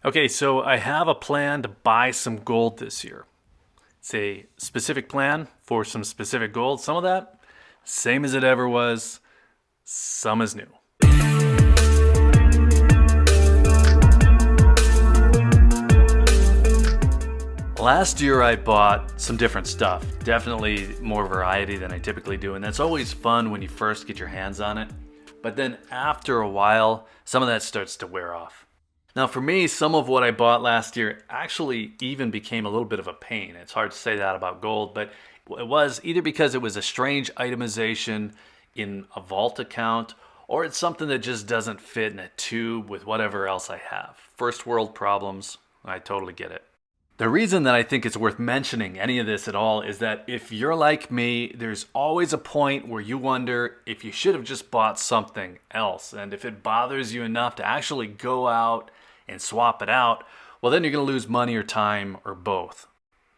Okay, so I have a plan to buy some gold this year. It's a specific plan for some specific gold. Some of that, same as it ever was, some is new. Last year I bought some different stuff. Definitely more variety than I typically do, and that's always fun when you first get your hands on it. But then after a while, some of that starts to wear off. Now, for me, some of what I bought last year actually even became a little bit of a pain. It's hard to say that about gold, but it was either because it was a strange itemization in a vault account, or it's something that just doesn't fit in a tube with whatever else I have. First world problems, I totally get it. The reason that I think it's worth mentioning any of this at all is that if you're like me, there's always a point where you wonder if you should have just bought something else. And if it bothers you enough to actually go out and swap it out, well, then you're going to lose money or time or both.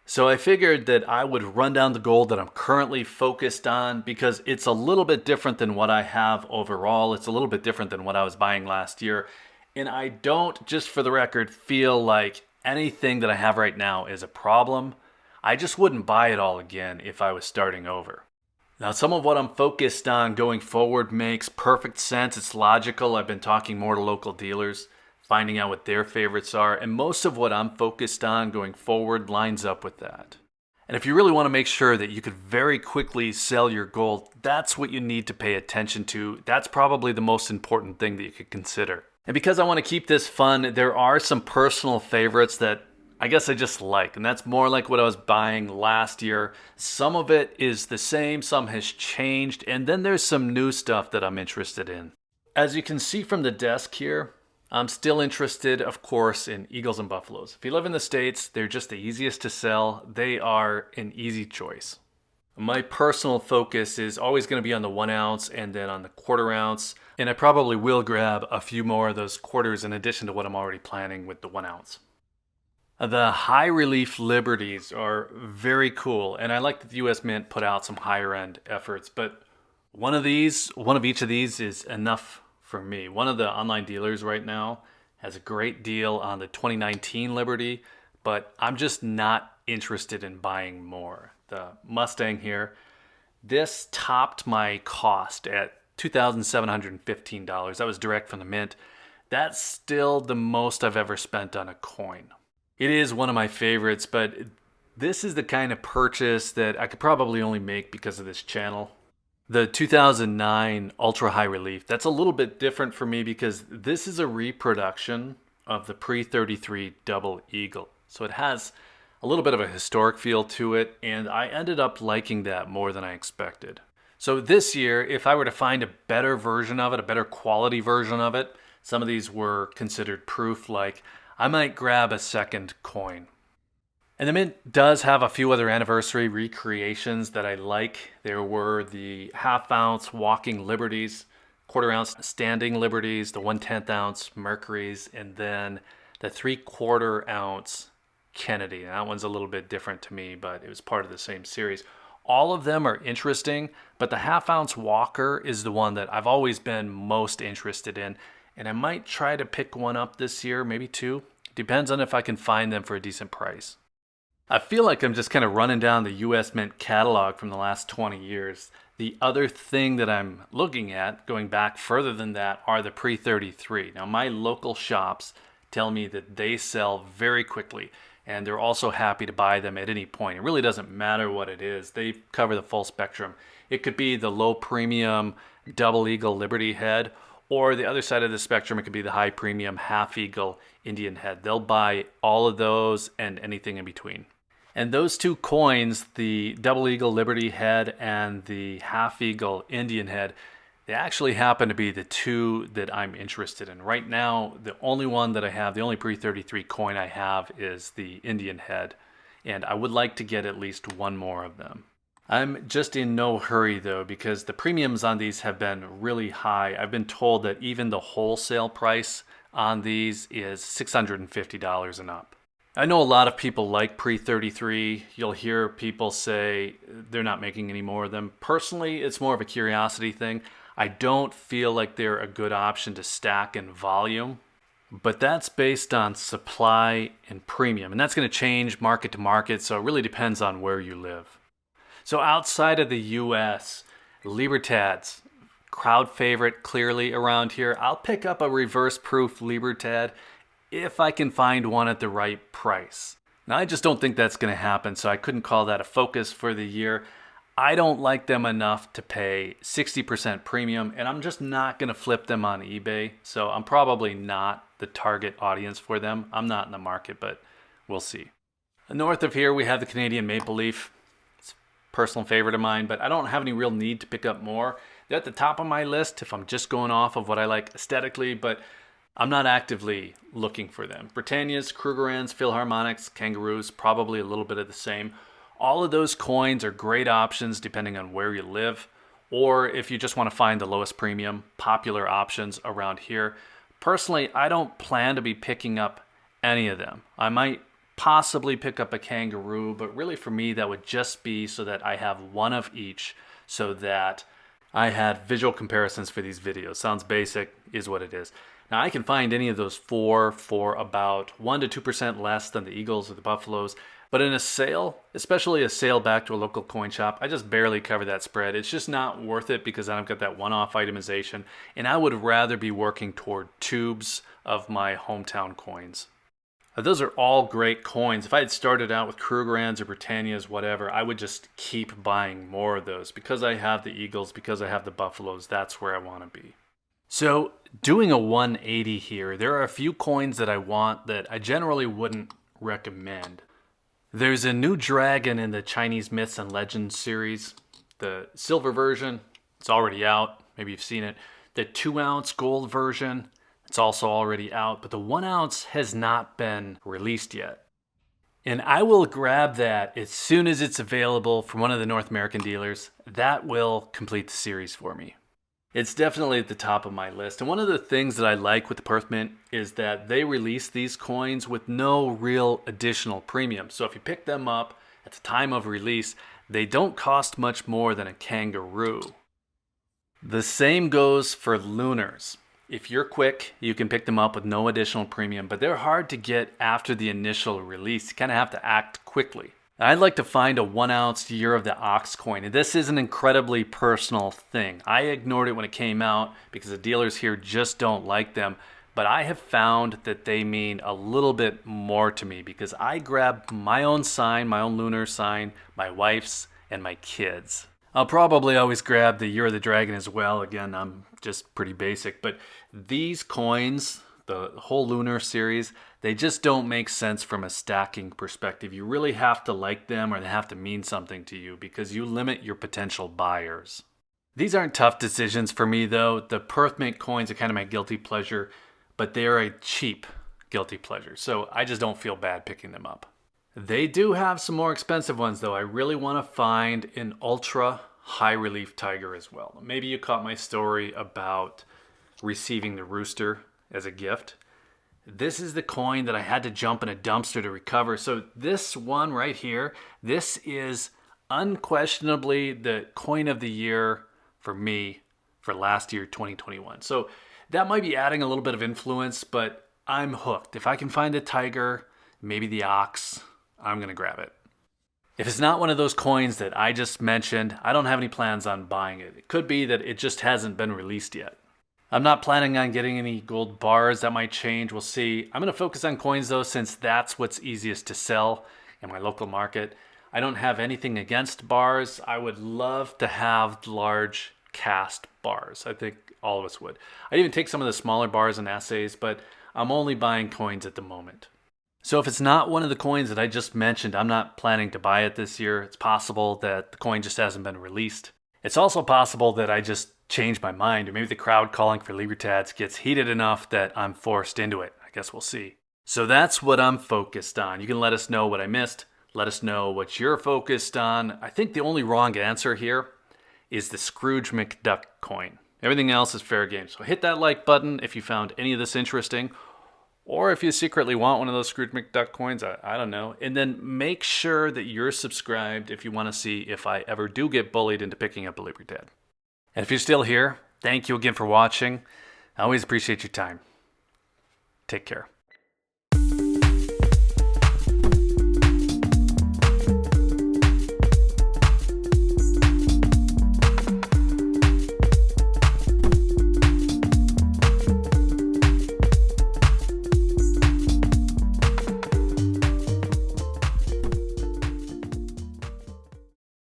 So I figured that I would run down the gold that I'm currently focused on because it's a little bit different than what I have overall. It's a little bit different than what I was buying last year. And I don't, just for the record, feel like anything that I have right now is a problem. I just wouldn't buy it all again if I was starting over. Now, some of what I'm focused on going forward makes perfect sense. It's logical. I've been talking more to local dealers, finding out what their favorites are, and most of what I'm focused on going forward lines up with that. And if you really want to make sure that you could very quickly sell your gold, that's what you need to pay attention to. That's probably the most important thing that you could consider. And because I want to keep this fun, there are some personal favorites that I guess I just like. And that's more like what I was buying last year. Some of it is the same, some has changed, and then there's some new stuff that I'm interested in. As you can see from the desk here, I'm still interested, of course, in Eagles and Buffaloes. If you live in the States, they're just the easiest to sell. They are an easy choice. My personal focus is always going to be on the 1 ounce and then on the quarter ounce. And I probably will grab a few more of those quarters in addition to what I'm already planning with the 1 ounce. The high relief Liberties are very cool. And I like that the US Mint put out some higher end efforts. But one of each of these is enough for me. One of the online dealers right now has a great deal on the 2019 Liberty, but I'm just not interested in buying more. The Mustang here, this topped my cost at $2,715. That was direct from the mint. That's still the most I've ever spent on a coin. It is one of my favorites, but this is the kind of purchase that I could probably only make because of this channel. The 2009 Ultra High Relief, that's a little bit different for me because this is a reproduction of the pre-33 Double Eagle. So it has a little bit of a historic feel to it, and I ended up liking that more than I expected. So this year, if I were to find a better version of it, a better quality version of it, some of these were considered proof, like I might grab a second coin. And the Mint does have a few other anniversary recreations that I like. There were the half ounce Walking Liberties, quarter ounce Standing Liberties, the 1/10 ounce Mercuries, and then the 3/4 ounce Kennedy. That one's a little bit different to me, but it was part of the same series. All of them are interesting, but the half ounce Walker is the one that I've always been most interested in, and I might try to pick one up this year, maybe two. Depends on if I can find them for a decent price. I feel like I'm just kind of running down the US Mint catalog from the last 20 years. The other thing that I'm looking at, going back further than that, are the pre-33. Now, my local shops tell me that they sell very quickly, and they're also happy to buy them at any point. It really doesn't matter what it is. They cover the full spectrum. It could be the low premium Double Eagle Liberty head, or the other side of the spectrum, it could be the high premium Half Eagle Indian head. They'll buy all of those and anything in between. And those two coins, the Double Eagle Liberty head and the Half Eagle Indian head, they actually happen to be the two that I'm interested in. Right now, the only one that I have, the only pre-33 coin I have is the Indian head, and I would like to get at least one more of them. I'm just in no hurry though, because the premiums on these have been really high. I've been told that even the wholesale price on these is $650 and up. I know a lot of people like pre-33. You'll hear people say they're not making any more of them. Personally, it's more of a curiosity thing. I don't feel like they're a good option to stack in volume, but that's based on supply and premium, and that's going to change market to market, so it really depends on where you live. So outside of the US, Libertad's crowd favorite clearly around here. I'll pick up a reverse proof Libertad if I can find one at the right price. Now, I just don't think that's going to happen, so I couldn't call that a focus for the year. I don't like them enough to pay 60% premium, and I'm just not going to flip them on eBay, so I'm probably not the target audience for them. I'm not in the market, but we'll see. North of here, we have the Canadian Maple Leaf. It's a personal favorite of mine, but I don't have any real need to pick up more. They're at the top of my list if I'm just going off of what I like aesthetically, but I'm not actively looking for them. Britannias, Krugerrands, Philharmonics, Kangaroos, probably a little bit of the same. All of those coins are great options depending on where you live, or if you just want to find the lowest premium, popular options around here. Personally, I don't plan to be picking up any of them. I might possibly pick up a Kangaroo, but really for me that would just be so that I have one of each, so that I had visual comparisons for these videos. Sounds basic, is what it is. Now I can find any of those four for about 1% to 2% less than the Eagles or the Buffaloes. But in a sale, especially a sale back to a local coin shop, I just barely cover that spread. It's just not worth it because I've got that one-off itemization, and I would rather be working toward tubes of my hometown coins. Those are all great coins. If I had started out with Krugerrands or Britannias, whatever, I would just keep buying more of those. Because I have the Eagles, because I have the Buffaloes, that's where I want to be. So doing a 180 here, there are a few coins that I want that I generally wouldn't recommend. There's a new dragon in the Chinese Myths and Legends series. The silver version, it's already out. Maybe you've seen it. The 2-ounce gold version, it's also already out. But the 1 ounce has not been released yet. And I will grab that as soon as it's available from one of the North American dealers. That will complete the series for me. It's definitely at the top of my list. And one of the things that I like with the Perth Mint is that they release these coins with no real additional premium. So if you pick them up at the time of release, they don't cost much more than a Kangaroo. The same goes for Lunars. If you're quick, you can pick them up with no additional premium, but they're hard to get after the initial release. You kind of have to act quickly. I'd like to find a 1 ounce Year of the Ox coin. And this is an incredibly personal thing. I ignored it when it came out because the dealers here just don't like them. But I have found that they mean a little bit more to me because I grab my own sign, my own lunar sign, my wife's, and my kids. I'll probably always grab the Year of the Dragon as well. Again, I'm just pretty basic. But these coins, the whole lunar series, they just don't make sense from a stacking perspective. You really have to like them or they have to mean something to you because you limit your potential buyers. These aren't tough decisions for me though. The Perth Mint coins are kind of my guilty pleasure, but they're a cheap guilty pleasure. So I just don't feel bad picking them up. They do have some more expensive ones though. I really want to find an ultra high relief tiger as well. Maybe you caught my story about receiving the rooster as a gift. This is the coin that I had to jump in a dumpster to recover. So this one right here, this is unquestionably the coin of the year for me for last year, 2021. So that might be adding a little bit of influence, but I'm hooked. If I can find the tiger, maybe the ox, I'm going to grab it. If it's not one of those coins that I just mentioned, I don't have any plans on buying it. It could be that it just hasn't been released yet. I'm not planning on getting any gold bars. That might change. We'll see. I'm going to focus on coins though, since that's what's easiest to sell in my local market. I don't have anything against bars. I would love to have large cast bars. I think all of us would. I'd even take some of the smaller bars and assays, but I'm only buying coins at the moment. So if it's not one of the coins that I just mentioned, I'm not planning to buy it this year. It's possible that the coin just hasn't been released. It's also possible that I just change my mind, or maybe the crowd calling for Libertads gets heated enough that I'm forced into it. I guess we'll see. So that's what I'm focused on. You can let us know what I missed. Let us know what you're focused on. I think the only wrong answer here is the Scrooge McDuck coin. Everything else is fair game. So hit that like button if you found any of this interesting, or if you secretly want one of those Scrooge McDuck coins, I don't know. And then make sure that you're subscribed if you want to see if I ever do get bullied into picking up a Libertad. And if you're still here, thank you again for watching. I always appreciate your time. Take care.